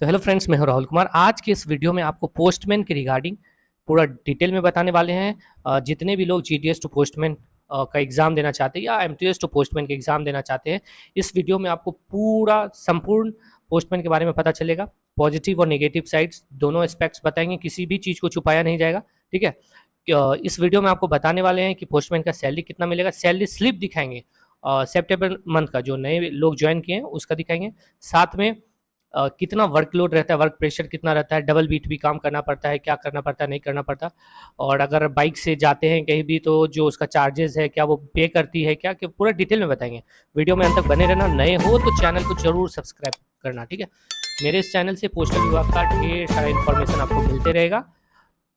तो hello friends, मैं हूं राहुल कुमार। आज के इस वीडियो में आपको पोस्टमैन के रिगार्डिंग पूरा डिटेल में बताने वाले हैं। जितने भी लोग जीडीएस टू पोस्टमैन का एग्ज़ाम देना चाहते हैं या एमटीएस टू पोस्टमैन का एग्ज़ाम देना चाहते हैं, इस वीडियो में आपको पूरा संपूर्ण पोस्टमैन के बारे में पता चलेगा। पॉजिटिव और नेगेटिव साइड्स दोनों एस्पेक्ट्स बताएंगे, किसी भी चीज़ को छुपाया नहीं जाएगा। ठीक है। इस वीडियो में आपको बताने वाले हैं कि पोस्टमैन का सैलरी कितना मिलेगा, सैलरी स्लिप दिखाएंगे, सितंबर मंथ का जो नए लोग ज्वाइन किए हैं उसका दिखाएंगे। साथ में कितना वर्कलोड रहता है, वर्क प्रेशर कितना रहता है, डबल बीट भी काम करना पड़ता है, क्या करना पड़ता है, नहीं करना पड़ता। और अगर बाइक से जाते हैं कहीं भी तो जो उसका चार्जेस है क्या वो पे करती है क्या, कि पूरा डिटेल में बताएंगे। वीडियो में अंत तक बने रहना। नए हो तो चैनल को जरूर सब्सक्राइब करना। ठीक है। मेरे इस चैनल से पोस्टल विभाग का ढेर सारा इन्फॉर्मेशन आपको मिलते रहेगा,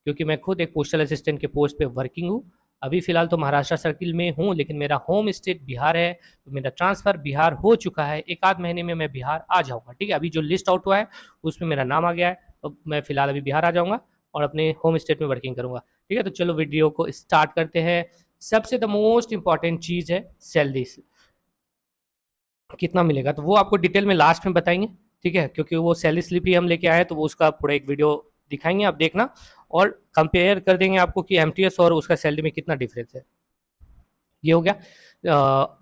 क्योंकि मैं खुद एक पोस्टल असिस्टेंट के पोस्ट पे वर्किंग हूँ। अभी फ़िलहाल तो महाराष्ट्र सर्किल में हूँ, लेकिन मेरा होम स्टेट बिहार है, तो मेरा ट्रांसफ़र बिहार हो चुका है। एक आध महीने में मैं बिहार आ जाऊँगा। ठीक है। अभी जो लिस्ट आउट हुआ है उसमें मेरा नाम आ गया है, तो मैं फ़िलहाल अभी बिहार आ जाऊँगा और अपने होम स्टेट में वर्किंग करूँगा। ठीक है। तो चलो वीडियो को स्टार्ट करते हैं। सबसे द मोस्ट इम्पॉर्टेंट चीज़ है सैलरी कितना मिलेगा, तो वो आपको डिटेल में लास्ट में बताएंगे। ठीक है। क्योंकि वो सैलरी स्लिप ही हम लेके आए हैं, तो वो उसका पूरा एक वीडियो दिखाएंगे, आप देखना और कंपेयर कर देंगे आपको कि एमटीएस और उसका सैलरी में कितना डिफरेंस है। ये हो गया।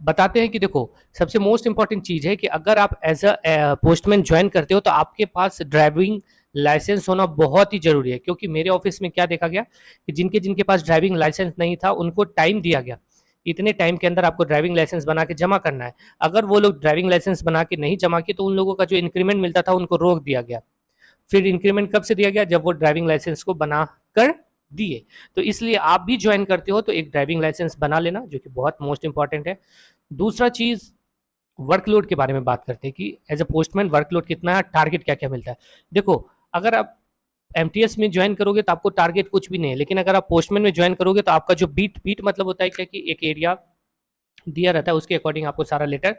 बताते हैं कि देखो, सबसे मोस्ट इंपॉर्टेंट चीज़ है कि अगर आप एज अ पोस्टमैन ज्वाइन करते हो तो आपके पास ड्राइविंग लाइसेंस होना बहुत ही जरूरी है। क्योंकि मेरे ऑफिस में क्या देखा गया कि जिनके जिनके पास ड्राइविंग लाइसेंस नहीं था उनको टाइम दिया गया, इतने टाइम के अंदर आपको ड्राइविंग लाइसेंस बना के जमा करना है। अगर वो लोग ड्राइविंग लाइसेंस बना के नहीं जमा किए तो उन लोगों का जो इंक्रीमेंट मिलता था उनको रोक दिया गया। फिर इंक्रीमेंट कब से दिया गया, जब वो ड्राइविंग लाइसेंस को बना कर दिए। तो इसलिए आप भी ज्वाइन करते हो तो एक ड्राइविंग लाइसेंस बना लेना, जो कि बहुत मोस्ट इंपॉर्टेंट है। दूसरा चीज, वर्कलोड के बारे में बात करते हैं कि एज अ पोस्टमैन वर्कलोड कितना है, टारगेट क्या क्या मिलता है। देखो, अगर आप एमटीएस में ज्वाइन करोगे तो आपको टारगेट कुछ भी नहीं है, लेकिन अगर आप पोस्टमैन में ज्वाइन करोगे तो आपका जो बीट बीट मतलब होता है क्या, कि एक एरिया दिया रहता है उसके अकॉर्डिंग आपको सारा लेटर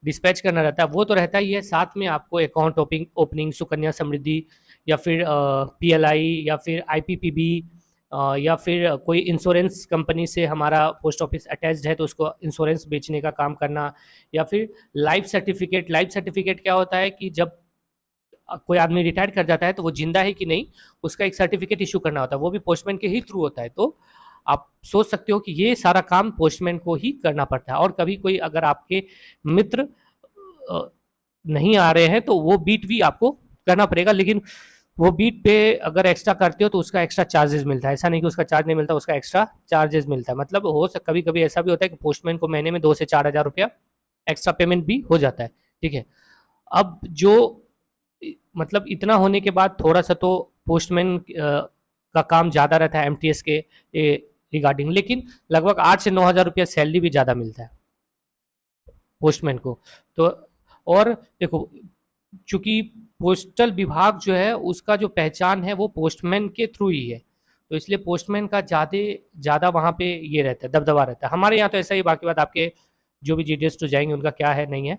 डिस्पैच करना रहता है, वो तो रहता ही है। साथ में आपको अकाउंट ओपनिंग, सुकन्या समृद्धि, या फिर पीएलआई, या फिर आईपीपीबी, या फिर कोई इंश्योरेंस कंपनी से हमारा पोस्ट ऑफिस अटैच्ड है तो उसको इंश्योरेंस बेचने का काम करना, या फिर लाइफ सर्टिफिकेट। लाइफ सर्टिफिकेट क्या होता है कि जब कोई आदमी रिटायर कर जाता है तो वो जिंदा है कि नहीं उसका एक सर्टिफिकेट इशू करना होता है, वो भी पोस्टमैन के ही थ्रू होता है। तो आप सोच सकते हो कि ये सारा काम पोस्टमैन को ही करना पड़ता है। और कभी कोई अगर आपके मित्र नहीं आ रहे हैं तो वो बीट भी आपको करना पड़ेगा, लेकिन वो बीट पे अगर एक्स्ट्रा करते हो तो उसका एक्स्ट्रा चार्जेस मिलता है। ऐसा नहीं कि उसका चार्ज नहीं मिलता, उसका एक्स्ट्रा चार्जेस मिलता है। मतलब कभी कभी ऐसा भी होता है कि पोस्टमैन को महीने में 2 से 4 हज़ार रुपया एक्स्ट्रा पेमेंट भी हो जाता है। ठीक है। अब जो मतलब इतना होने के बाद थोड़ा सा तो पोस्टमैन का काम ज़्यादा रहता है एमटीएस के रिगार्डिंग, लेकिन लगभग 8 से 9 हज़ार रुपया सैलरी भी ज़्यादा मिलता है पोस्टमैन को। तो और देखो, चूंकि पोस्टल विभाग जो है उसका जो पहचान है वो पोस्टमैन के थ्रू ही है, तो इसलिए पोस्टमैन का ज़्यादा ज़्यादा वहाँ पे ये रहता है, दबदबा रहता है। हमारे यहाँ तो ऐसा ही, बाकी बात आपके जो भी जीडीएस तो जाएंगे उनका क्या है नहीं है।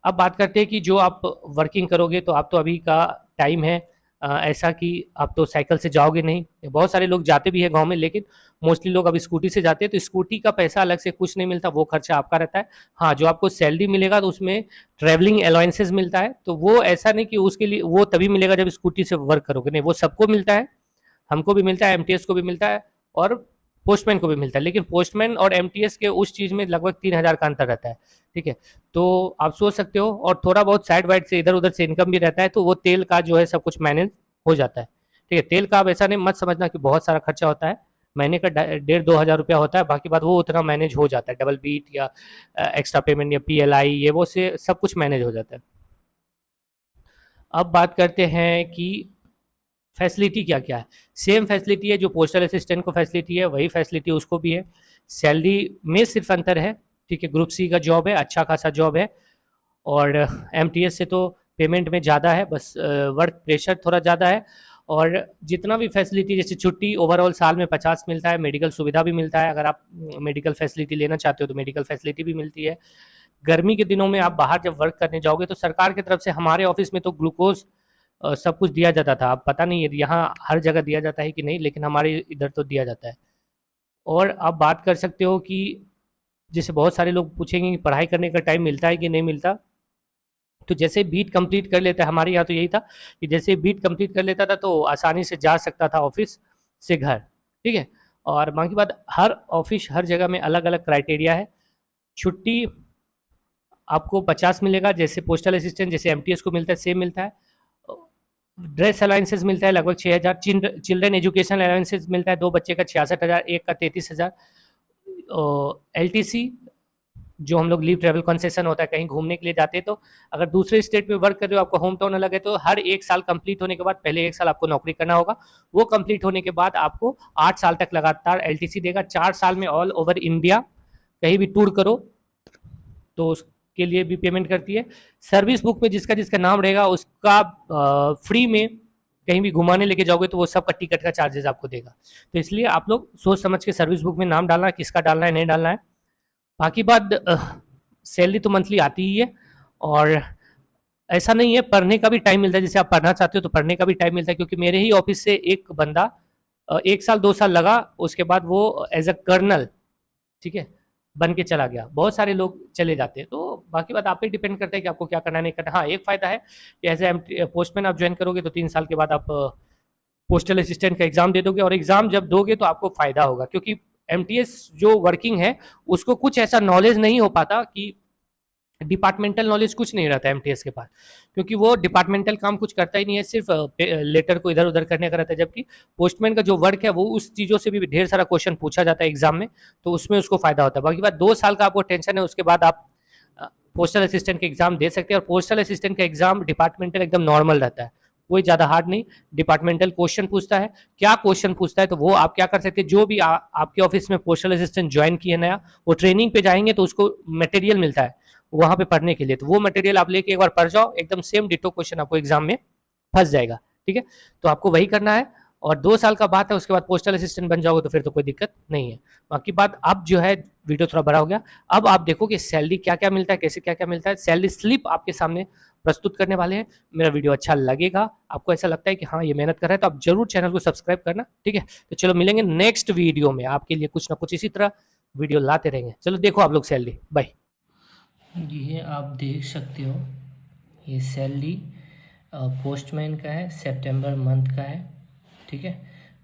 अब बात करते हैं कि जो आप वर्किंग करोगे, तो आप तो अभी का टाइम है ऐसा कि आप तो साइकिल से जाओगे नहीं। बहुत सारे लोग जाते भी हैं गांव में, लेकिन मोस्टली लोग अब स्कूटी से जाते हैं, तो स्कूटी का पैसा अलग से कुछ नहीं मिलता, वो खर्चा आपका रहता है। हाँ, जो आपको सैलरी मिलेगा तो उसमें ट्रैवलिंग अलाउंसेस मिलता है, तो वो ऐसा नहीं कि उसके लिए वो तभी मिलेगा जब स्कूटी से वर्क करोगे, नहीं, वो सबको मिलता है। हमको भी मिलता है, एमटीएस को भी मिलता है और पोस्टमैन को भी मिलता है। लेकिन पोस्टमैन और एमटीएस के उस चीज़ में लगभग 3 हज़ार का अंतर रहता है। ठीक है। तो आप सोच सकते हो, और थोड़ा बहुत साइड वाइड से इधर उधर से इनकम भी रहता है, तो वो तेल का जो है सब कुछ मैनेज हो जाता है। ठीक है। तेल का आप ऐसा नहीं मत समझना कि बहुत सारा खर्चा होता है, महीने का 1,500-2,000 रुपया होता है, बाकी बात वो उतना मैनेज हो जाता है। डबल बीट या एक्स्ट्रा पेमेंट या पीएलआई, ये वो से सब कुछ मैनेज हो जाता है। अब बात करते हैं कि फैसिलिटी क्या क्या है। सेम फैसिलिटी है जो पोस्टल असिस्टेंट को फैसिलिटी है, वही फैसिलिटी उसको भी है। सैलरी में सिर्फ अंतर है। ठीक है। ग्रुप सी का जॉब है, अच्छा खासा जॉब है। और एमटीएस से तो पेमेंट में ज़्यादा है, बस वर्क प्रेशर थोड़ा ज़्यादा है। और जितना भी फैसिलिटी, जैसे छुट्टी ओवरऑल साल में 50 मिलता है, मेडिकल सुविधा भी मिलता है, अगर आप मेडिकल फैसिलिटी लेना चाहते हो तो मेडिकल फैसिलिटी भी मिलती है। गर्मी के दिनों में आप बाहर जब वर्क करने जाओगे तो सरकार की तरफ से हमारे ऑफिस में तो ग्लूकोज सब कुछ दिया जाता था। अब पता नहीं है यहाँ हर जगह दिया जाता है कि नहीं, लेकिन हमारे इधर तो दिया जाता है। और आप बात कर सकते हो कि जैसे बहुत सारे लोग पूछेंगे कि पढ़ाई करने का टाइम मिलता है कि नहीं मिलता, तो जैसे बीट कंप्लीट कर लेता है, हमारे यहाँ तो यही था कि जैसे बीट कंप्लीट कर लेता था तो आसानी से जा सकता था ऑफिस से घर, ठीक है। और बाकी बात, हर ऑफिस हर जगह में अलग अलग क्राइटेरिया है। छुट्टी आपको 50 मिलेगा, जैसे पोस्टल असिस्टेंट जैसे एमटीएस को मिलता है सेम मिलता है। ड्रेस अलाउंसेस मिलता है लगभग 6,000। चिल्ड्रन एजुकेशन अलाउंसेस मिलता है, 2 बच्चे का 66,000, एक का 33,000। एलटीसी जो हम लोग लीव ट्रैवल कंसेशन होता है, कहीं घूमने के लिए जाते हैं तो अगर दूसरे स्टेट में वर्क कर रहे हो, आपका होम टाउन अलग है, तो हर 1 साल कंप्लीट होने के बाद पहले 1 साल आपको नौकरी करना होगा। वो कंप्लीट होने के बाद आपको 8 साल तक लगातार एलटीसी देगा। 4 साल में ऑल ओवर इंडिया कहीं भी टूर करो तो उसके लिए भी पेमेंट करती है। सर्विस बुक में जिसका जिसका नाम रहेगा उसका फ्री में कहीं भी घुमाने लेके जाओगे तो वो सबका टिकट का चार्जेस आपको देगा। तो इसलिए आप लोग सोच समझ के सर्विस बुक में नाम डालना है, किसका डालना है नहीं डालना है। बाकी बात, सैलरी तो मंथली आती ही है, और ऐसा नहीं है, पढ़ने का भी टाइम मिलता है। जैसे आप पढ़ना चाहते हो तो पढ़ने का भी टाइम मिलता है, क्योंकि मेरे ही ऑफिस से एक बंदा 1 साल 2 साल लगा, उसके बाद वो एज अ कर्नल, ठीक है, बन के चला गया। बहुत सारे लोग चले जाते हैं, तो बाकी बात आप पे डिपेंड करता है कि आपको क्या करना है नहीं करना। हाँ, एक फ़ायदा है कि एज ए पोस्टमैन आप ज्वाइन करोगे तो 3 साल के बाद आप पोस्टल असिस्टेंट का एग्ज़ाम दे दोगे, और एग्ज़ाम जब दोगे तो आपको फ़ायदा होगा, क्योंकि एमटीएस जो वर्किंग है उसको कुछ ऐसा नॉलेज नहीं हो पाता कि डिपार्टमेंटल नॉलेज कुछ नहीं रहता है एमटीएस के पास, क्योंकि वो डिपार्टमेंटल काम कुछ करता ही नहीं है, सिर्फ लेटर को इधर उधर करने का रहता है। जबकि पोस्टमैन का जो वर्क है वो उस चीज़ों से भी ढेर सारा क्वेश्चन पूछा जाता है एग्जाम में, तो उसमें उसको फायदा होता है। बाकी बात, 2 साल का आपको टेंशन है, उसके बाद आप पोस्टल असिस्टेंट का एग्जाम दे सकते हैं। और पोस्टल असिस्टेंट का एग्जाम डिपार्टमेंटल एकदम नॉर्मल रहता है, कोई ज़्यादा हार्ड नहीं। डिपार्टमेंटल क्वेश्चन पूछता है, क्या क्वेश्चन पूछता है तो वो आप क्या कर सकते हैं, जो भी आपके ऑफिस में पोस्टल असिस्टेंट ज्वाइन किए नया, वो ट्रेनिंग पे जाएंगे तो उसको मटेरियल मिलता है वहाँ पे पढ़ने के लिए, तो वो मटेरियल आप लेके एक बार पढ़ जाओ, एकदम सेम डिटो क्वेश्चन आपको एग्जाम में फंस जाएगा, ठीक है। तो आपको वही करना है, और 2 साल का बात है, उसके बाद पोस्टल असिस्टेंट बन जाओगे तो फिर तो कोई दिक्कत नहीं है। बाकी बात, अब जो है वीडियो थोड़ा बड़ा हो गया, अब आप देखो कि सैलरी क्या क्या मिलता है, कैसे क्या क्या मिलता है। सैलरी स्लिप आपके सामने प्रस्तुत करने वाले हैं। मेरा वीडियो अच्छा लगेगा, आपको ऐसा लगता है कि हाँ ये मेहनत कर रहा है, तो आप जरूर चैनल को सब्सक्राइब करना, ठीक है। तो चलो मिलेंगे नेक्स्ट वीडियो में, आपके लिए कुछ ना कुछ इसी तरह वीडियो लाते रहेंगे। चलो देखो आप लोग सैलरी, बाय। ये आप देख सकते हो, ये सैलरी पोस्टमैन का है, सितंबर मंथ का है, ठीक है।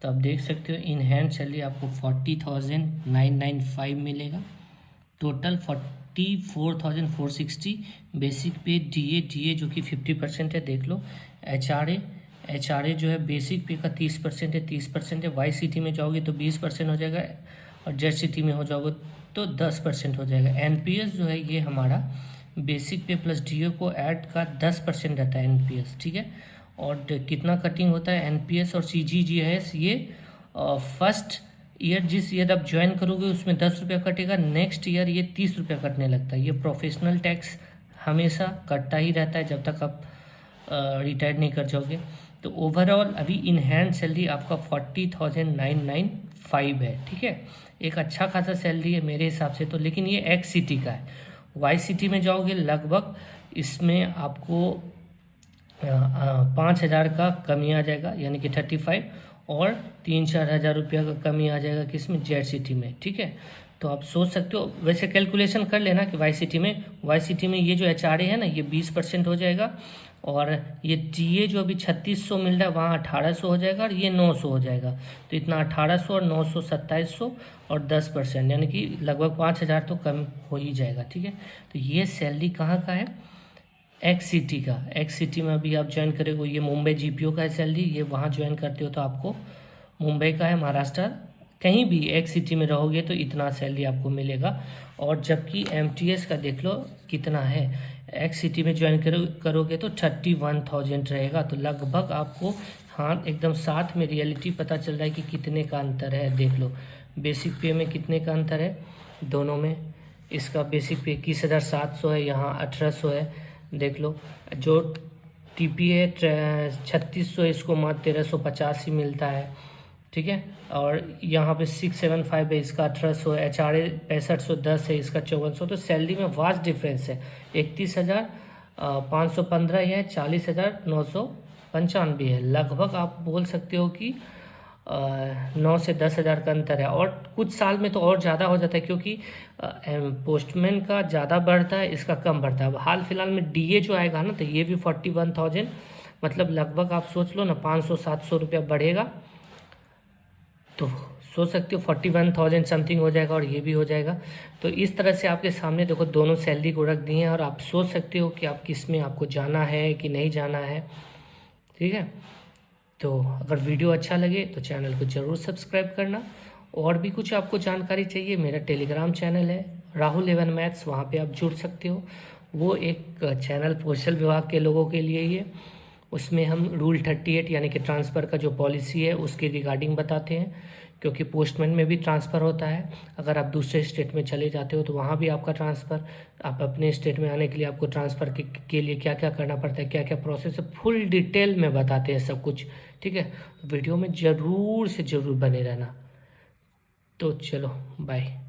तो आप देख सकते हो इन हैंड सैलरी आपको 40,995 मिलेगा। टोटल 44,460। बेसिक पे डीए जो कि 50% है, देख लो। एच आर ए जो है बेसिक पे का 30% है, 30% है। वाई सी टी में जाओगे तो 20% हो जाएगा, और जेड सी टी में हो जाओगे तो 10% हो जाएगा। एनपीएस जो है ये हमारा बेसिक पे प्लस डीओ को ऐड का 10% रहता है एनपीएस, ठीक है। और कितना कटिंग होता है एनपीएस और सीजीजीएस, ये फर्स्ट ईयर जिस ईयर आप ज्वाइन करोगे उसमें 10 रुपया कटेगा, नेक्स्ट ईयर ये 30 रुपया कटने लगता है। ये प्रोफेशनल टैक्स हमेशा कटता ही रहता है जब तक आप रिटायर नहीं कर जाओगे। तो ओवरऑल अभी इन हैंड सैलरी आपका 40,995 है, ठीक है। एक अच्छा खासा सैलरी है मेरे हिसाब से तो, लेकिन ये एक्स सिटी का है। वाई सिटी में जाओगे लगभग इसमें आपको 5,000 का कमी आ जाएगा, यानी कि 35, और 3-4 हज़ार रुपया का कमी आ जाएगा किसमें, जेड सिटी में, ठीक है। तो आप सोच सकते हो, वैसे कैलकुलेशन कर लेना कि वाई सिटी में ये जो एच है ना, ये 20% हो जाएगा, और ये टीए जो अभी 3600 मिल रहा है वहाँ 1800 हो जाएगा, और ये 900 हो जाएगा। तो इतना 1800 और 900 2700 और 10%, यानी कि लगभग 5,000 तो कम हो ही जाएगा, ठीक है। तो ये सैलरी कहाँ का है, एक्स सिटी में अभी आप ज्वाइन करेंगे। ये मुंबई जीपीओ का है सैलरी, ये वहाँ ज्वाइन करते हो तो आपको मुंबई का है, महाराष्ट्र, कहीं भी एक्स सिटी में रहोगे तो इतना सैलरी आपको मिलेगा। और जबकि एमटीएस का देख लो कितना है, एक्स सिटी में ज्वाइन करोगे तो 31,000 रहेगा। तो लगभग आपको हाँ एकदम साथ में रियलिटी पता चल रहा है कि कितने का अंतर है। देख लो बेसिक पे में कितने का अंतर है दोनों में। इसका बेसिक पे 21,700 है, यहाँ 1,800 है। देख लो जो टीपी है 3600, इसको मात्र 1,350 ही मिलता है, ठीक है। और यहाँ पे 675 है, इसका 1,800 है। एचआरए 6510 है, इसका 5400। तो सैलरी में वास्ट डिफरेंस है, 31,515 है, 40,995 है। लगभग आप बोल सकते हो कि 9 से 10 हज़ार का अंतर है, और कुछ साल में तो और ज़्यादा हो जाता है, क्योंकि पोस्टमैन का ज़्यादा बढ़ता है, इसका कम बढ़ता है। अब हाल फिलहाल में डीए जो आएगा ना, तो ये भी 41,000, मतलब लगभग आप सोच लो ना 500-700 रुपया बढ़ेगा, तो सोच सकते हो 41,000 समथिंग हो जाएगा, और ये भी हो जाएगा। तो इस तरह से आपके सामने देखो दोनों सैलरी को रख दी हैं, और आप सोच सकते हो कि आप किस में आपको जाना है कि नहीं जाना है, ठीक है। तो अगर वीडियो अच्छा लगे तो चैनल को ज़रूर सब्सक्राइब करना। और भी कुछ आपको जानकारी चाहिए, मेरा टेलीग्राम चैनल है राहुल 11 मैथ्स, वहाँ पे आप जुड़ सकते हो। वो एक चैनल पोस्टल विभाग के लोगों के लिए ही है। उसमें हम रूल 38 यानी कि ट्रांसफ़र का जो पॉलिसी है उसके रिगार्डिंग बताते हैं, क्योंकि पोस्टमैन में भी ट्रांसफ़र होता है। अगर आप दूसरे स्टेट में चले जाते हो तो वहाँ भी आपका ट्रांसफ़र, आप अपने स्टेट में आने के लिए आपको ट्रांसफ़र के लिए क्या क्या करना पड़ता है, क्या क्या प्रोसेस है, फुल डिटेल में बताते हैं सब कुछ, ठीक है। वीडियो में ज़रूर से ज़रूर बने रहना। तो चलो बाय।